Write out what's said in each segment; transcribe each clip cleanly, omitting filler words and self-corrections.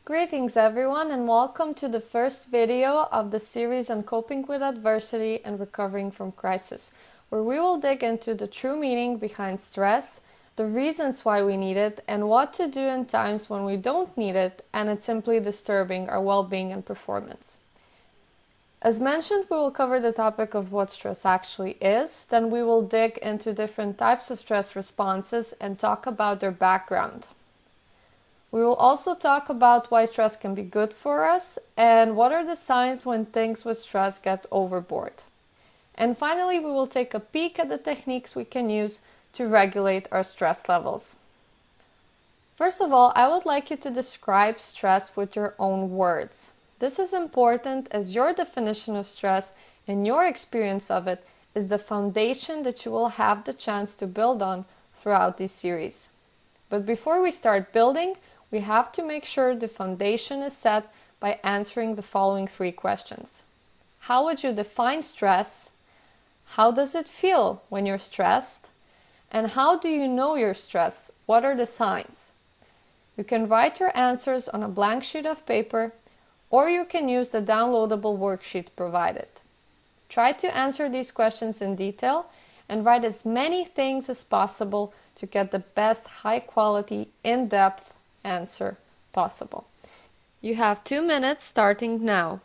Greetings everyone and welcome to the first video of the series on coping with adversity and recovering from crisis, where we will dig into the true meaning behind stress, the reasons why we need it, and what to do in times when we don't need it and it's simply disturbing our well-being and performance. As mentioned, we will cover the topic of what stress actually is, then we will dig into different types of stress responses and talk about their background. We will also talk about why stress can be good for us and what are the signs when things with stress get overboard. And finally, we will take a peek at the techniques we can use to regulate our stress levels. First of all, I would like you to describe stress with your own words. This is important as your definition of stress and your experience of it is the foundation that you will have the chance to build on throughout this series. But before we start building, we have to make sure the foundation is set by answering the following three questions. How would you define stress? How does it feel when you're stressed? And how do you know you're stressed? What are the signs? You can write your answers on a blank sheet of paper, or you can use the downloadable worksheet provided. Try to answer these questions in detail and write as many things as possible to get the best high-quality, in-depth answer possible. You have 2 minutes starting now.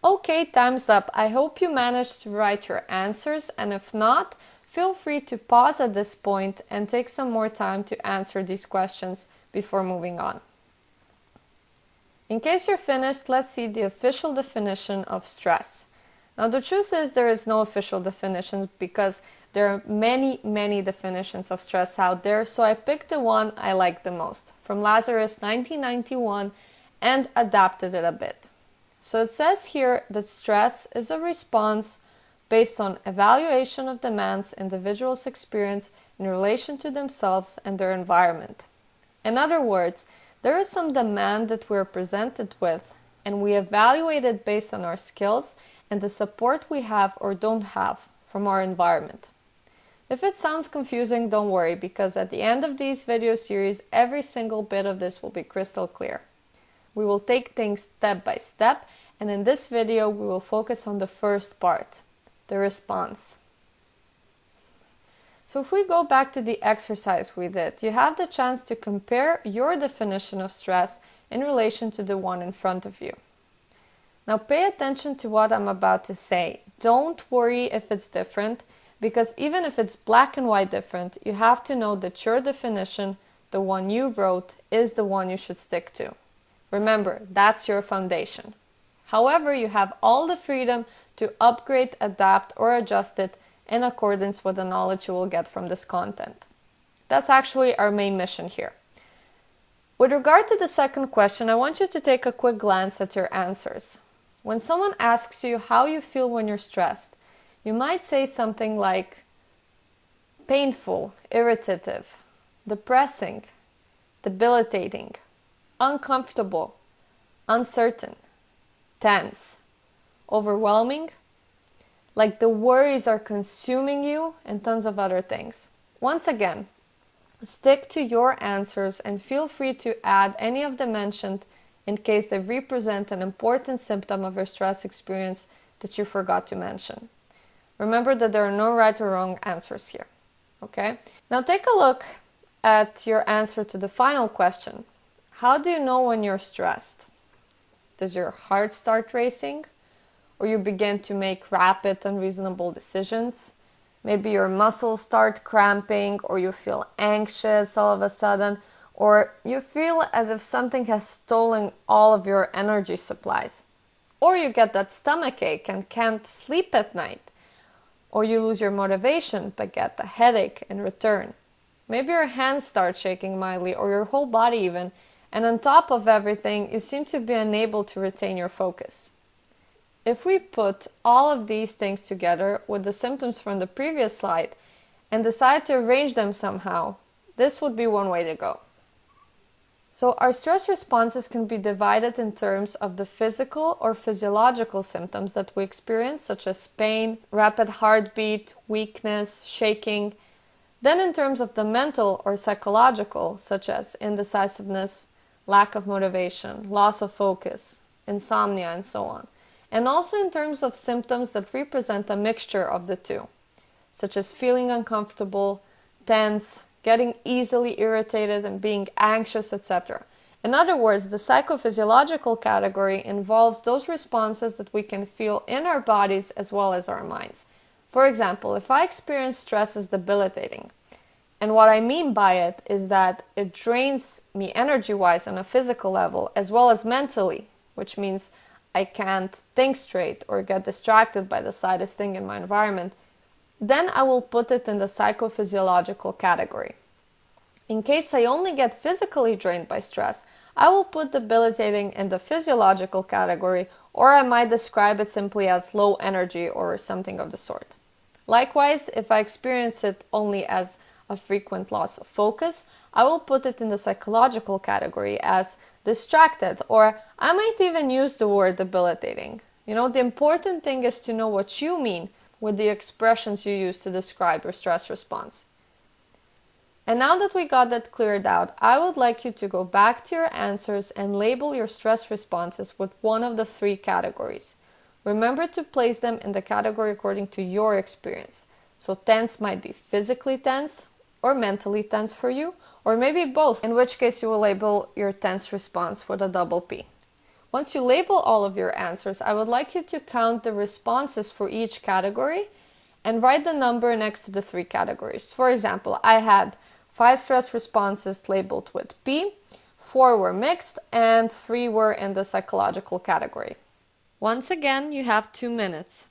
Okay, time's up. I hope you managed to write your answers, and if not, feel free to pause at this point and take some more time to answer these questions before moving on. In case you're finished, let's see the official definition of stress. Now, the truth is there is no official definition because there are many definitions of stress out there, so I picked the one I like the most from Lazarus 1991 and adapted it a bit. So it says here that stress is a response based on evaluation of demands individuals experience in relation to themselves and their environment. In other words, there is some demand that we're presented with, and we evaluate it based on our skills and the support we have or don't have from our environment. If it sounds confusing, don't worry, because at the end of these video series, every single bit of this will be crystal clear. We will take things step by step, and in this video we will focus on the first part, the response. So if we go back to the exercise we did, you have the chance to compare your definition of stress in relation to the one in front of you. Now pay attention to what I'm about to say. Don't worry if it's different, because even if it's black and white different, you have to know that your definition, the one you wrote, is the one you should stick to. Remember, that's your foundation. However, you have all the freedom to upgrade, adapt, or adjust it in accordance with the knowledge you will get from this content. That's actually our main mission here. With regard to the second question, I want you to take a quick glance at your answers. When someone asks you how you feel when you're stressed, you might say something like painful, irritative, depressing, debilitating, uncomfortable, uncertain, tense, overwhelming, like the worries are consuming you, and tons of other things. Once again, stick to your answers and feel free to add any of them mentioned in case they represent an important symptom of your stress experience that you forgot to mention. Remember that there are no right or wrong answers here. Okay? Now take a look at your answer to the final question. How do you know when you're stressed? Does your heart start racing? Or you begin to make rapid, unreasonable decisions? Maybe your muscles start cramping, or you feel anxious all of a sudden, or you feel as if something has stolen all of your energy supplies. Or you get that stomach ache and can't sleep at night. Or you lose your motivation but get a headache in return. Maybe your hands start shaking mildly, or your whole body even, and on top of everything, you seem to be unable to retain your focus. If we put all of these things together with the symptoms from the previous slide and decide to arrange them somehow, this would be one way to go. So our stress responses can be divided in terms of the physical or physiological symptoms that we experience, such as pain, rapid heartbeat, weakness, shaking. Then in terms of the mental or psychological, such as indecisiveness, lack of motivation, loss of focus, insomnia, and so on. And also in terms of symptoms that represent a mixture of the two, such as feeling uncomfortable, tense, getting easily irritated and being anxious, etc. In other words, the psychophysiological category involves those responses that we can feel in our bodies as well as our minds. For example, if I experience stress as debilitating, and what I mean by it is that it drains me energy-wise on a physical level as well as mentally, which means I can't think straight or get distracted by the slightest thing in my environment, then I will put it in the psychophysiological category. In case I only get physically drained by stress, I will put debilitating in the physiological category, or I might describe it simply as low energy or something of the sort. Likewise, if I experience it only as a frequent loss of focus, I will put it in the psychological category as distracted, or I might even use the word debilitating. The important thing is to know what you mean with the expressions you use to describe your stress response. And now that we got that cleared out, I would like you to go back to your answers and label your stress responses with one of the three categories. Remember to place them in the category according to your experience. So tense might be physically tense or mentally tense for you, or maybe both, in which case you will label your tense response with a double P. Once you label all of your answers, I would like you to count the responses for each category and write the number next to the three categories. For example, I had 5 stress responses labeled with P, 4 were mixed, and 3 were in the psychological category. Once again, you have 2 minutes.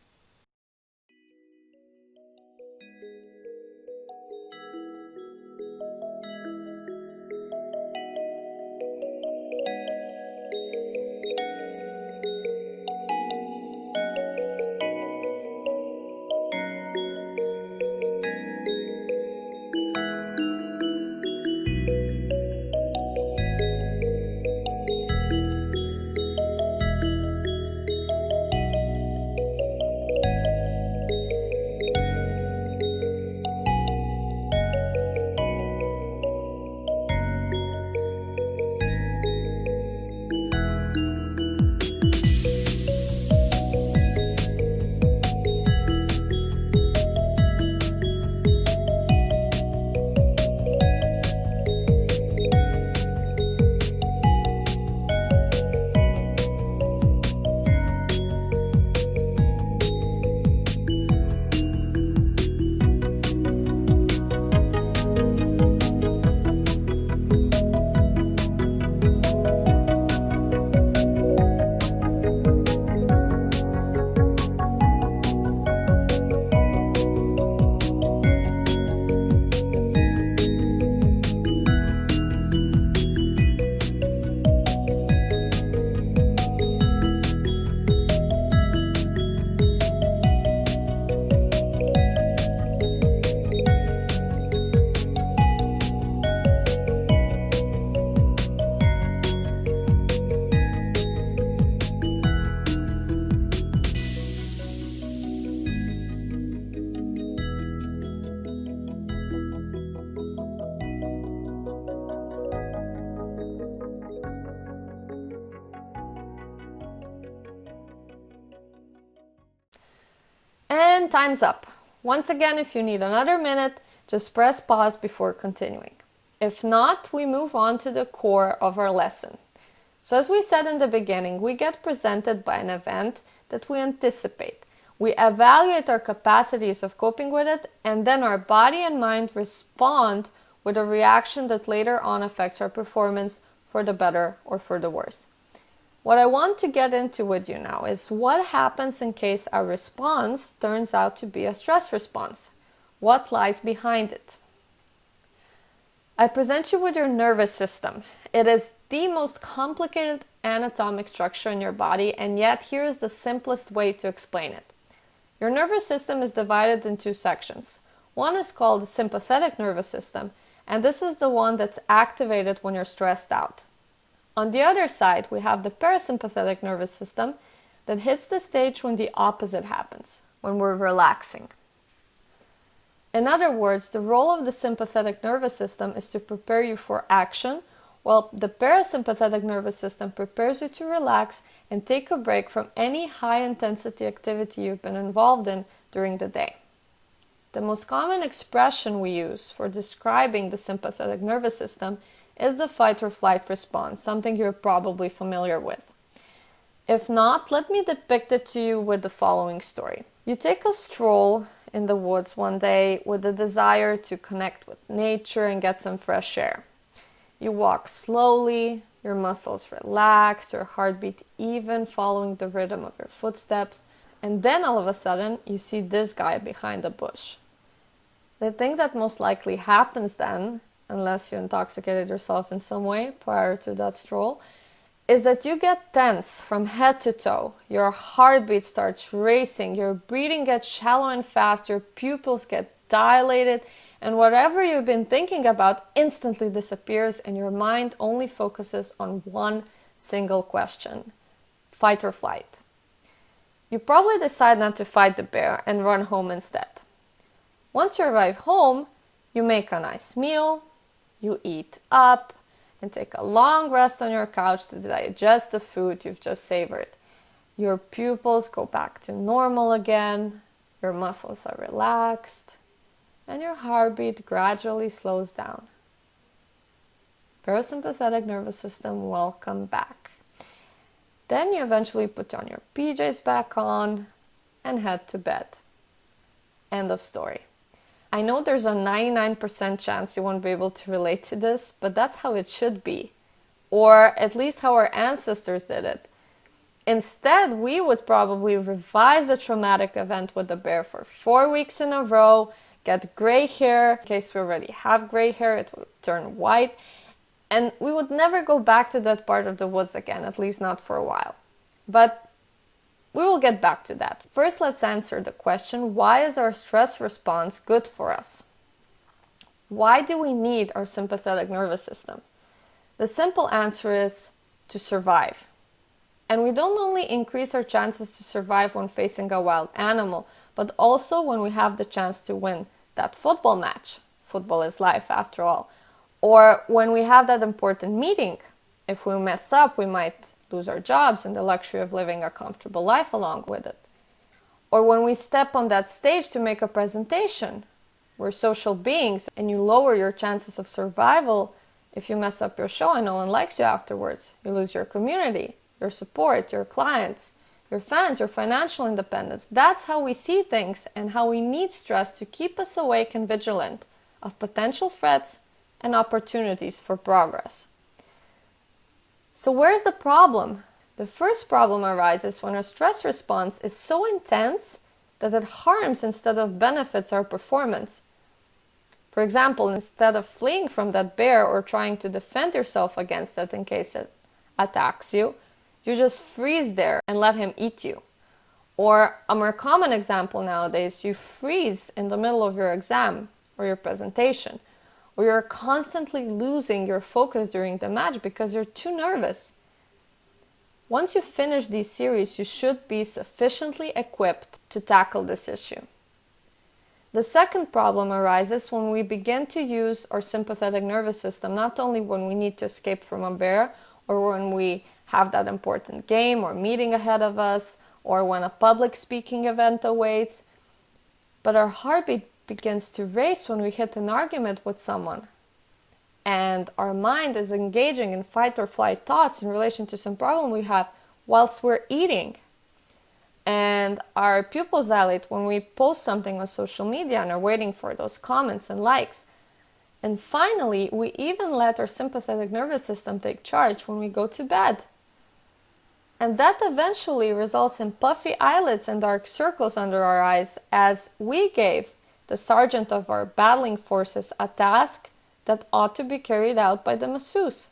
And time's up. Once again, if you need another minute, just press pause before continuing. If not, we move on to the core of our lesson. So as we said in the beginning, we get presented by an event that we anticipate. We evaluate our capacities of coping with it, and then our body and mind respond with a reaction that later on affects our performance for the better or for the worse. What I want to get into with you now is what happens in case our response turns out to be a stress response. What lies behind it? I present you with your nervous system. It is the most complicated anatomic structure in your body, and yet here is the simplest way to explain it. Your nervous system is divided in two sections. One is called the sympathetic nervous system, and this is the one that's activated when you're stressed out. On the other side, we have the parasympathetic nervous system that hits the stage when the opposite happens, when we're relaxing. In other words, the role of the sympathetic nervous system is to prepare you for action, while the parasympathetic nervous system prepares you to relax and take a break from any high-intensity activity you've been involved in during the day. The most common expression we use for describing the sympathetic nervous system is the fight or flight response, something you're probably familiar with. If not, let me depict it to you with the following story. You take a stroll in the woods one day with the desire to connect with nature and get some fresh air. You walk slowly, your muscles relaxed, your heartbeat even, following the rhythm of your footsteps, and then all of a sudden you see this guy behind a bush. The thing that most likely happens then, unless you intoxicated yourself in some way prior to that stroll, is that you get tense from head to toe. Your heartbeat starts racing, your breathing gets shallow and fast, your pupils get dilated, and whatever you've been thinking about instantly disappears, and your mind only focuses on one single question: fight or flight. You probably decide not to fight the bear and run home instead. Once you arrive home, you make a nice meal, you eat up, and take a long rest on your couch to digest the food you've just savored. Your pupils go back to normal again, your muscles are relaxed, and your heartbeat gradually slows down. Parasympathetic nervous system, welcome back. Then you eventually put on your PJs back on and head to bed. End of story. I know there's a 99% chance you won't be able to relate to this, but that's how it should be. Or at least how our ancestors did it. Instead, we would probably revise the traumatic event with the bear for 4 weeks in a row, get gray hair, in case we already have gray hair, it would turn white, and we would never go back to that part of the woods again, at least not for a while. But we will get back to that. First, let's answer the question, why is our stress response good for us? Why do we need our sympathetic nervous system? The simple answer is to survive. And we don't only increase our chances to survive when facing a wild animal, but also when we have the chance to win that football match. Football is life, after all. Or when we have that important meeting. If we mess up, we might lose our jobs and the luxury of living a comfortable life along with it. Or when we step on that stage to make a presentation. We're social beings, and you lower your chances of survival if you mess up your show and no one likes you afterwards. You lose your community, your support, your clients, your fans, your financial independence. That's how we see things and how we need stress to keep us awake and vigilant of potential threats and opportunities for progress. So where's the problem? The first problem arises when our stress response is so intense that it harms instead of benefits our performance. For example, instead of fleeing from that bear or trying to defend yourself against it in case it attacks you, you just freeze there and let him eat you. Or a more common example nowadays, you freeze in the middle of your exam or your presentation, or you're constantly losing your focus during the match because you're too nervous. Once you finish these series, you should be sufficiently equipped to tackle this issue. The second problem arises when we begin to use our sympathetic nervous system, not only when we need to escape from a bear, or when we have that important game or meeting ahead of us, or when a public speaking event awaits, but our heartbeat begins to race when we hit an argument with someone. And our mind is engaging in fight or flight thoughts in relation to some problem we have whilst we're eating. And our pupils dilate when we post something on social media and are waiting for those comments and likes. And finally, we even let our sympathetic nervous system take charge when we go to bed. And that eventually results in puffy eyelids and dark circles under our eyes, as we gave the sergeant of our battling forces a task that ought to be carried out by the masseuse.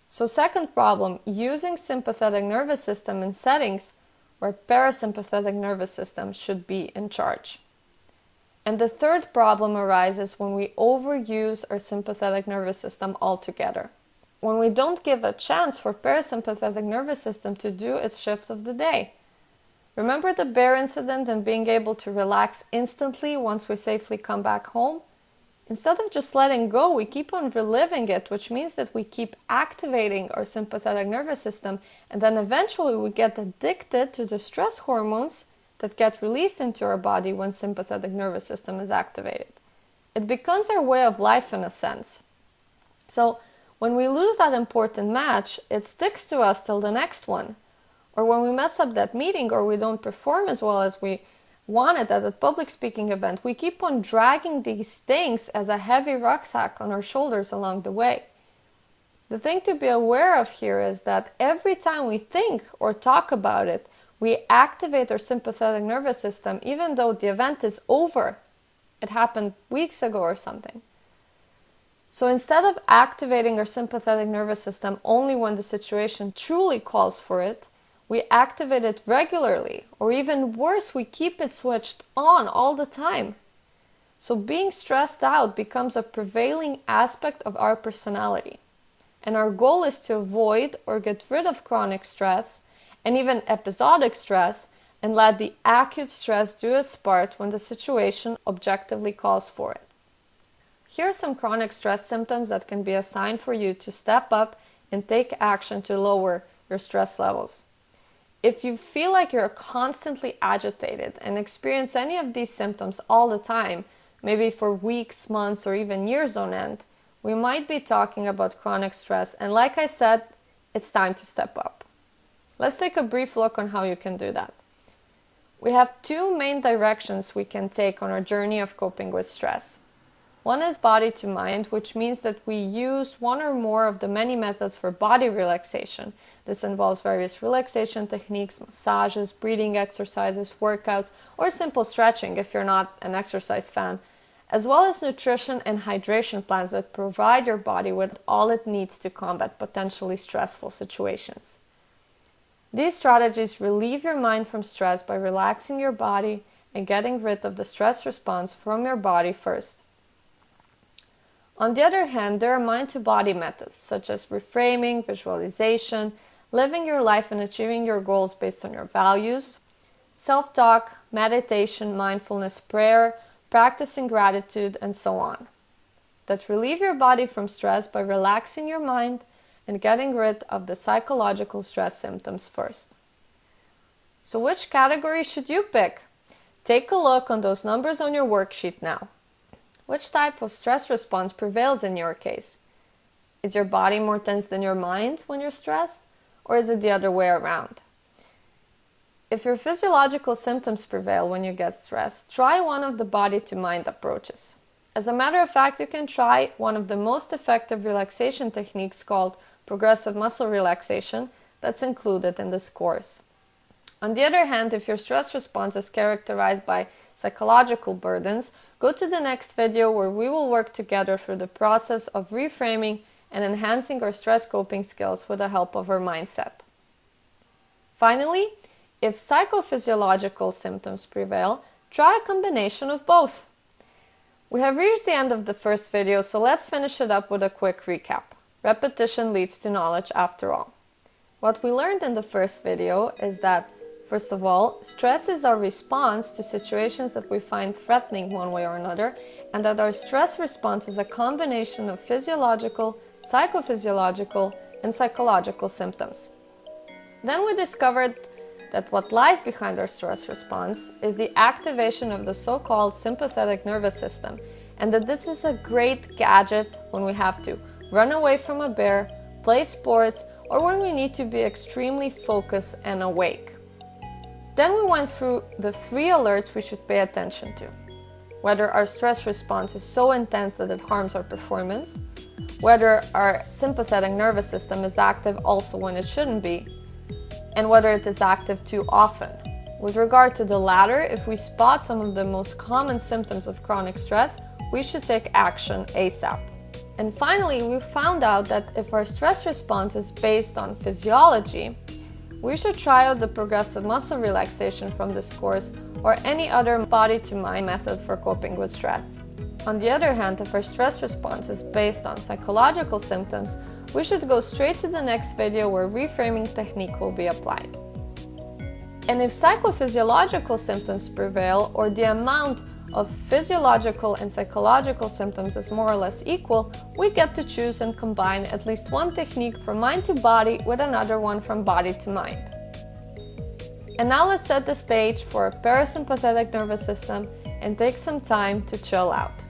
So second problem, using sympathetic nervous system in settings where parasympathetic nervous system should be in charge. And the third problem arises when we overuse our sympathetic nervous system altogether. When we don't give a chance for parasympathetic nervous system to do its shift of the day. Remember the bear incident and being able to relax instantly once we safely come back home? Instead of just letting go, we keep on reliving it, which means that we keep activating our sympathetic nervous system, and then eventually we get addicted to the stress hormones that get released into our body when sympathetic nervous system is activated. It becomes our way of life in a sense. So when we lose that important match, it sticks to us till the next one. Or when we mess up that meeting or we don't perform as well as we wanted at a public speaking event, we keep on dragging these things as a heavy rucksack on our shoulders along the way. The thing to be aware of here is that every time we think or talk about it, we activate our sympathetic nervous system even though the event is over. It happened weeks ago or something. So instead of activating our sympathetic nervous system only when the situation truly calls for it, we activate it regularly, or even worse, we keep it switched on all the time. So being stressed out becomes a prevailing aspect of our personality. And our goal is to avoid or get rid of chronic stress and even episodic stress and let the acute stress do its part when the situation objectively calls for it. Here are some chronic stress symptoms that can be a sign for you to step up and take action to lower your stress levels. If you feel like you're constantly agitated and experience any of these symptoms all the time, maybe for weeks, months, or even years on end, we might be talking about chronic stress, and like I said, it's time to step up. Let's take a brief look on how you can do that. We have two main directions we can take on our journey of coping with stress. One is body to mind, which means that we use one or more of the many methods for body relaxation. This involves various relaxation techniques, massages, breathing exercises, workouts, or simple stretching if you're not an exercise fan, as well as nutrition and hydration plans that provide your body with all it needs to combat potentially stressful situations. These strategies relieve your mind from stress by relaxing your body and getting rid of the stress response from your body first. On the other hand, there are mind-to-body methods such as reframing, visualization, living your life and achieving your goals based on your values, self-talk, meditation, mindfulness, prayer, practicing gratitude, and so on, that relieve your body from stress by relaxing your mind and getting rid of the psychological stress symptoms first. So which category should you pick? Take a look on those numbers on your worksheet now. Which type of stress response prevails in your case? Is your body more tense than your mind when you're stressed? Or is it the other way around? If your physiological symptoms prevail when you get stressed, try one of the body-to-mind approaches. As a matter of fact, you can try one of the most effective relaxation techniques called progressive muscle relaxation that's included in this course. On the other hand, if your stress response is characterized by psychological burdens, go to the next video where we will work together through the process of reframing and enhancing our stress coping skills with the help of our mindset. Finally, if psychophysiological symptoms prevail, try a combination of both. We have reached the end of the first video, so let's finish it up with a quick recap. Repetition leads to knowledge after all. What we learned in the first video is that, first of all, stress is our response to situations that we find threatening one way or another, and that our stress response is a combination of physiological, psychophysiological, and psychological symptoms. Then we discovered that what lies behind our stress response is the activation of the so-called sympathetic nervous system, and that this is a great gadget when we have to run away from a bear, play sports, or when we need to be extremely focused and awake. Then we went through the 3 alerts we should pay attention to. Whether our stress response is so intense that it harms our performance, whether our sympathetic nervous system is active also when it shouldn't be, and whether it is active too often. With regard to the latter, if we spot some of the most common symptoms of chronic stress, we should take action ASAP. And finally, we found out that if our stress response is based on physiology, we should try out the progressive muscle relaxation from this course or any other body-to-mind method for coping with stress. On the other hand, if our stress response is based on psychological symptoms, we should go straight to the next video where reframing technique will be applied. And if psychophysiological symptoms prevail or the amount of physiological and psychological symptoms is more or less equal, we get to choose and combine at least one technique from mind to body with another one from body to mind. And now let's set the stage for a parasympathetic nervous system and take some time to chill out.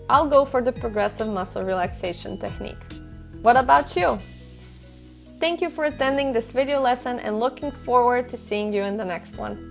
I'll go for the progressive muscle relaxation technique. What about you? Thank you for attending this video lesson and looking forward to seeing you in the next one.